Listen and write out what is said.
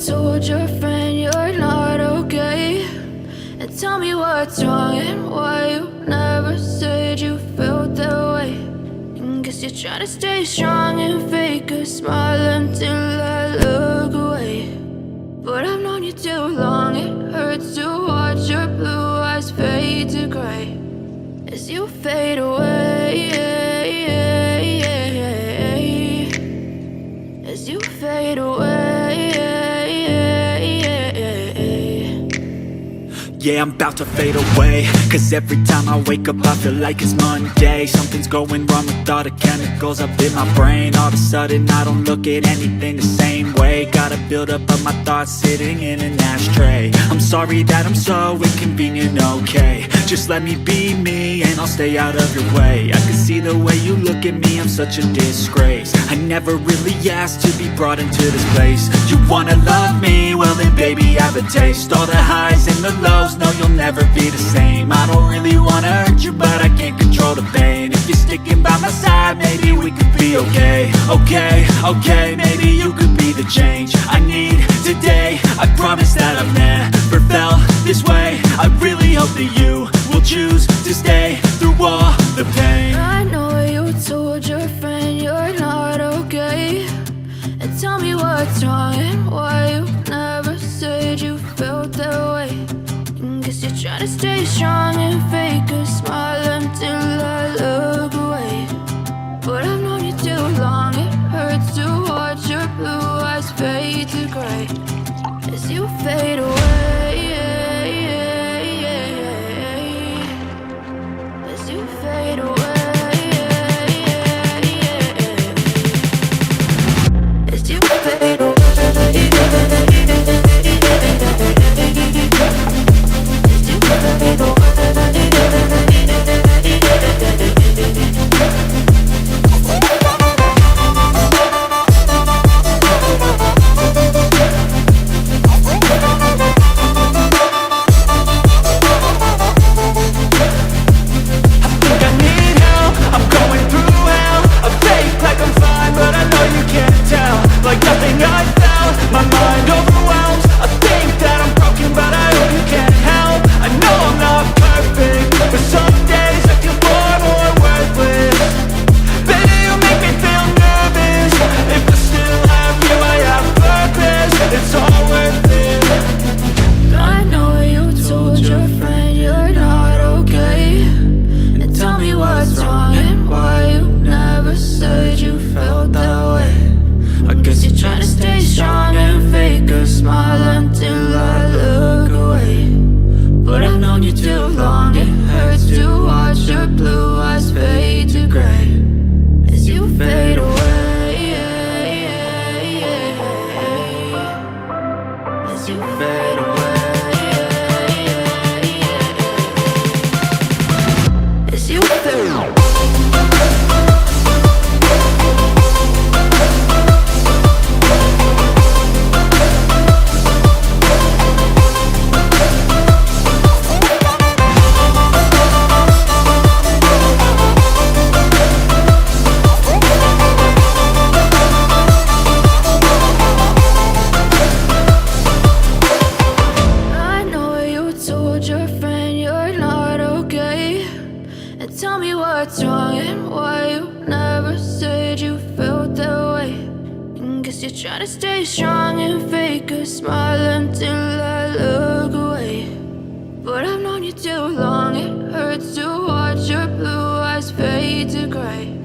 told your friend you're not okay? And tell me what's wrong and why you never said you felt that way. And guess you're trying to stay strong and fake a smile until I look away. But I've known you too long, it hurts to watch your blue eyes fade to gray as you fade away, as you fade away. Yeah, I'm about to fade away, cause every time I wake up I feel like it's Monday. Something's going wrong with all the chemicals up in my brain. All of a sudden I don't look at anything the same way. Got a buildup of my thoughts sitting in an ashtray. I'm sorry that I'm so inconvenient, okay? Just let me be me and I'll stay out of your way. I can see the way you look at me, I'm such a disgrace. I never really asked to be brought into this place. You wanna love me? Well then baby, have a taste. All the highs and the lows, no, you'll never be the same. I don't really wanna hurt you, but I can't control the pain. If you're sticking by my side, maybe we could be okay. Okay, maybe you could be the change I need today. I promise that I've never felt this way. I really hope that you will choose to stay through all the pain. I know you told your friend you're not okay. And tell me what's wrong and why you never said you felt that way. And guess you're trying to stay strong and fake a smile until I look away. But I've known you too long, it hurts to watch your blue eyes fade to gray as you fade away, as you fade away, as you fade away. Tell me what's wrong and why you never said you felt that way. And guess you're trying to stay strong and fake a smile until I look away. But I've known you too long, it hurts to watch your blue eyes fade to gray